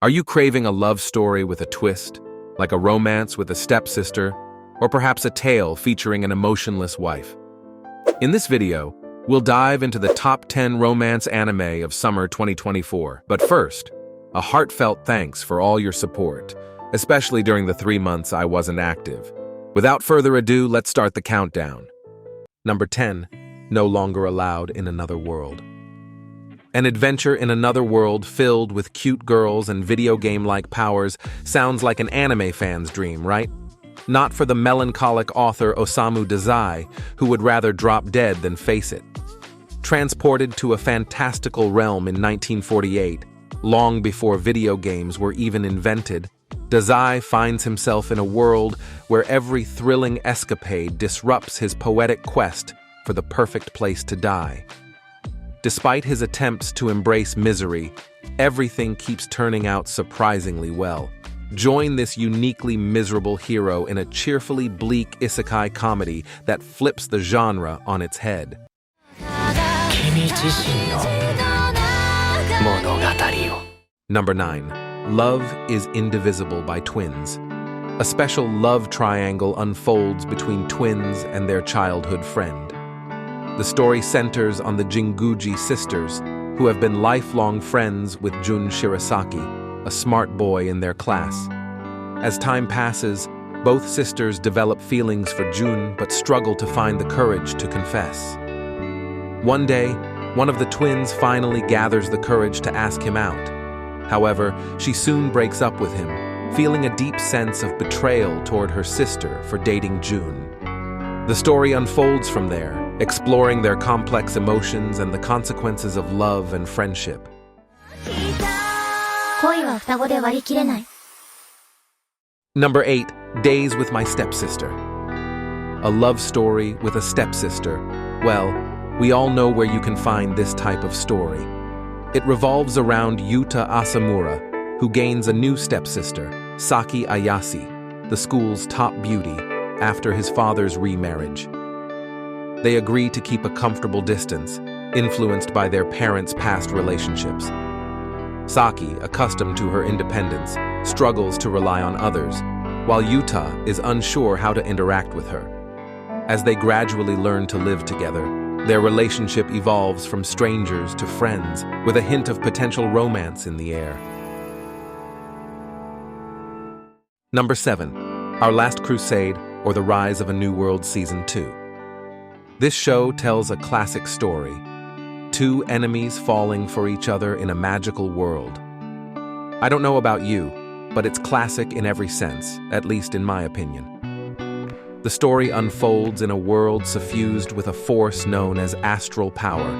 Are you craving a love story with a twist, like a romance with a stepsister, or perhaps a tale featuring an emotionless wife? In this video, we'll dive into the top 10 romance anime of summer 2024. But first, a heartfelt thanks for all your support, especially during the 3 months I wasn't active. Without further ado, let's start the countdown. Number 10, No Longer Allowed in Another World. An adventure in another world filled with cute girls and video game-like powers sounds like an anime fan's dream, right? Not for the melancholic author Osamu Dazai, who would rather drop dead than face it. Transported to a fantastical realm in 1948, long before video games were even invented, Dazai finds himself in a world where every thrilling escapade disrupts his poetic quest for the perfect place to die. Despite his attempts to embrace misery, everything keeps turning out surprisingly well. Join this uniquely miserable hero in a cheerfully bleak isekai comedy that flips the genre on its head. Number 9. Love is Indivisible by Twins. A special love triangle unfolds between twins and their childhood friend. The story centers on the Jinguji sisters, who have been lifelong friends with Jun Shirasaki, a smart boy in their class. As time passes, both sisters develop feelings for Jun but struggle to find the courage to confess. One day, one of the twins finally gathers the courage to ask him out. However, she soon breaks up with him, feeling a deep sense of betrayal toward her sister for dating Jun. The story unfolds from there, exploring their complex emotions and the consequences of love and friendship. Number 8. Days with My Stepsister. A love story with a stepsister. Well, we all know where you can find this type of story. It revolves around Yuta Asamura, who gains a new stepsister, Saki Ayase, the school's top beauty, after his father's remarriage. They agree to keep a comfortable distance, influenced by their parents' past relationships. Saki, accustomed to her independence, struggles to rely on others, while Yuta is unsure how to interact with her. As they gradually learn to live together, their relationship evolves from strangers to friends, with a hint of potential romance in the air. Number 7. Our Last Crusade, or The Rise of a New World Season 2. This show tells a classic story. Two enemies falling for each other in a magical world. I don't know about you, but it's classic in every sense, at least in my opinion. The story unfolds in a world suffused with a force known as astral power.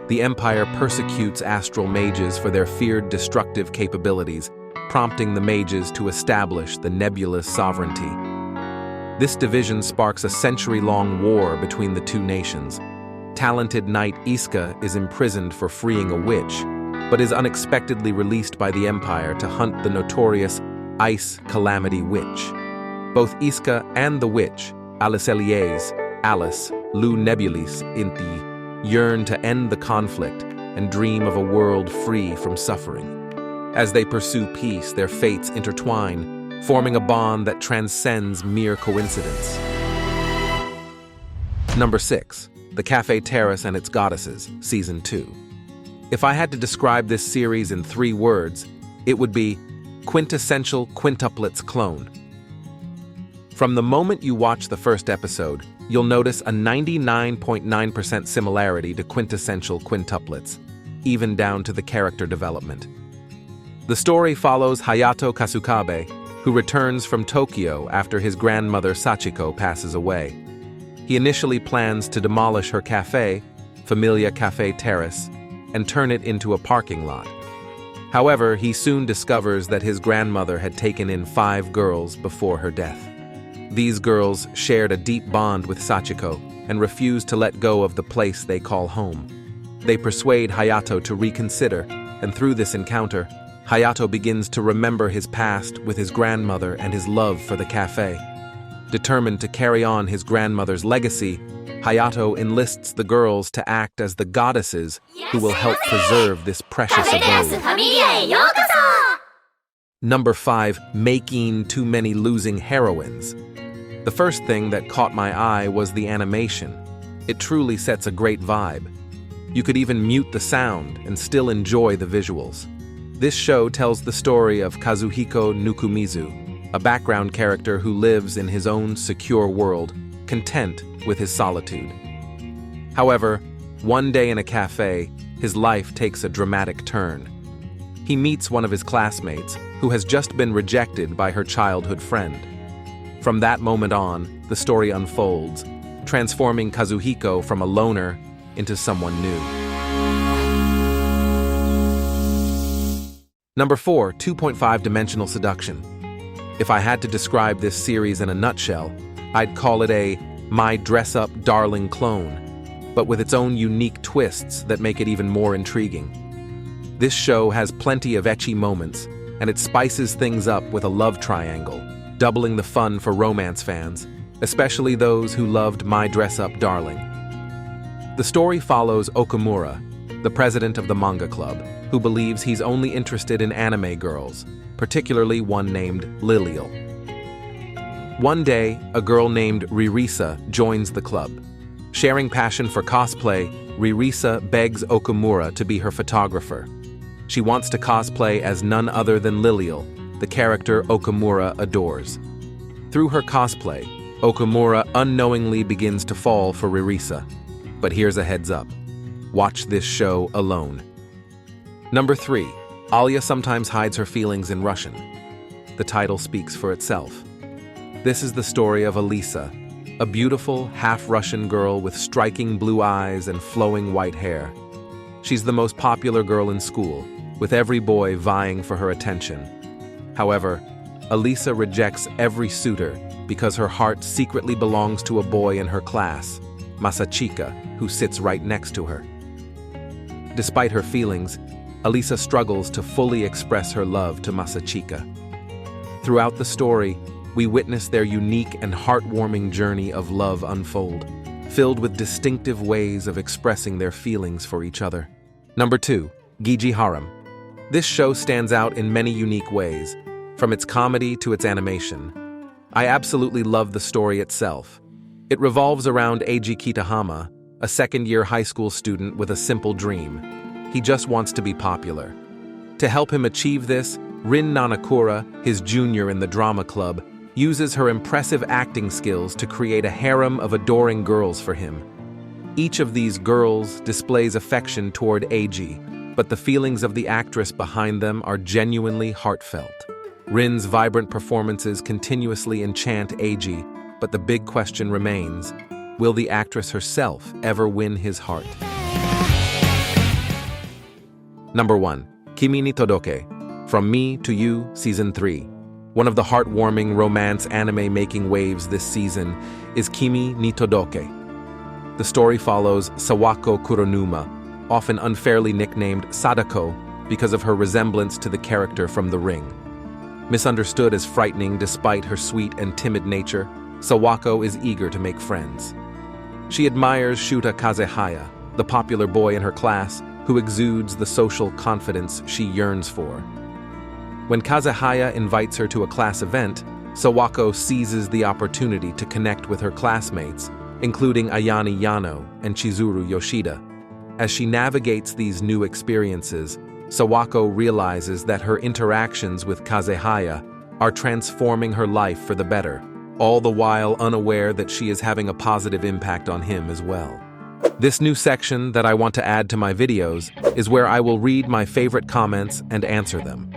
The Empire persecutes astral mages for their feared destructive capabilities, prompting the mages to establish the nebulous sovereignty. This division sparks a century-long war between the two nations. Talented knight Iska is imprisoned for freeing a witch, but is unexpectedly released by the Empire to hunt the notorious Ice Calamity Witch. Both Iska and the witch, Alice Lu Nebulis Inti, yearn to end the conflict and dream of a world free from suffering. As they pursue peace, their fates intertwine, forming a bond that transcends mere coincidence. Number 6. The Cafe Terrace and Its Goddesses, Season 2. If I had to describe this series in 3 words, it would be quintessential quintuplets clone. From the moment you watch the first episode, you'll notice a 99.9% similarity to quintessential quintuplets, even down to the character development. The story follows Hayato Kasukabe, who returns from Tokyo after his grandmother Sachiko passes away. He initially plans to demolish her cafe, Familia Cafe Terrace, and turn it into a parking lot. However, he soon discovers that his grandmother had taken in 5 girls before her death. These girls shared a deep bond with Sachiko and refused to let go of the place they call home. They persuade Hayato to reconsider, and through this encounter, Hayato begins to remember his past with his grandmother and his love for the cafe. Determined to carry on his grandmother's legacy, Hayato enlists the girls to act as the goddesses who will help preserve this precious abode. Number 5. Making too many losing heroines. The first thing that caught my eye was the animation. It truly sets a great vibe. You could even mute the sound and still enjoy the visuals. This show tells the story of Kazuhiko Nukumizu, a background character who lives in his own secure world, content with his solitude. However, one day in a cafe, his life takes a dramatic turn. He meets one of his classmates who has just been rejected by her childhood friend. From that moment on, the story unfolds, transforming Kazuhiko from a loner into someone new. Number 4. 2.5-dimensional seduction. If I had to describe this series in a nutshell, I'd call it a My Dress-Up Darling clone, but with its own unique twists that make it even more intriguing. This show has plenty of ecchi moments, and it spices things up with a love triangle, doubling the fun for romance fans, especially those who loved My Dress-Up Darling. The story follows Okamura, the president of the manga club, who believes he's only interested in anime girls, particularly one named Lilial. One day, a girl named Ririsa joins the club. Sharing passion for cosplay, Ririsa begs Okamura to be her photographer. She wants to cosplay as none other than Lilial, the character Okamura adores. Through her cosplay, Okamura unknowingly begins to fall for Ririsa. But here's a heads up. Watch this show alone. Number 3. Alia sometimes hides her feelings in Russian. The title speaks for itself. This is the story of Alisa, a beautiful, half-Russian girl with striking blue eyes and flowing white hair. She's the most popular girl in school, with every boy vying for her attention. However, Alisa rejects every suitor because her heart secretly belongs to a boy in her class, Masachika, who sits right next to her. Despite her feelings, Alisa struggles to fully express her love to Masachika. Throughout the story, we witness their unique and heartwarming journey of love unfold, filled with distinctive ways of expressing their feelings for each other. Number 2. Gigi Harem. This show stands out in many unique ways, from its comedy to its animation. I absolutely love the story itself. It revolves around Eiji Kitahama, a second-year high school student with a simple dream. He just wants to be popular. To help him achieve this, Rin Nanakura, his junior in the drama club, uses her impressive acting skills to create a harem of adoring girls for him. Each of these girls displays affection toward Eiji, but the feelings of the actress behind them are genuinely heartfelt. Rin's vibrant performances continuously enchant Eiji, but the big question remains, will the actress herself ever win his heart? Number 1. Kimi ni Todoke. From Me to You, Season 3. One of the heartwarming romance anime making waves this season is Kimi ni Todoke. The story follows Sawako Kuronuma, often unfairly nicknamed Sadako because of her resemblance to the character from The Ring. Misunderstood as frightening despite her sweet and timid nature, Sawako is eager to make friends. She admires Shuta Kazehaya, the popular boy in her class who exudes the social confidence she yearns for. When Kazehaya invites her to a class event, Sawako seizes the opportunity to connect with her classmates, including Ayane Yano and Chizuru Yoshida. As she navigates these new experiences, Sawako realizes that her interactions with Kazehaya are transforming her life for the better, all the while unaware that she is having a positive impact on him as well. This new section that I want to add to my videos is where I will read my favorite comments and answer them.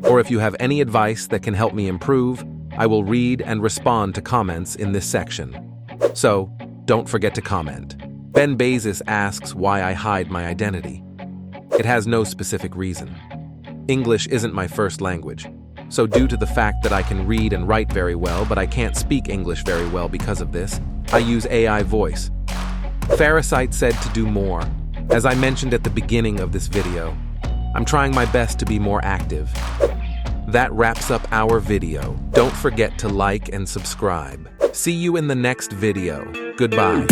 Or if you have any advice that can help me improve, I will read and respond to comments in this section. So, don't forget to comment. Ben Bezos asks why I hide my identity. It has no specific reason. English isn't my first language, so due to the fact that I can read and write very well but I can't speak English very well because of this, I use AI voice. Farasite said to do more. As I mentioned at the beginning of this video, I'm trying my best to be more active. That wraps up our video. Don't forget to like and subscribe. See you in the next video. Goodbye.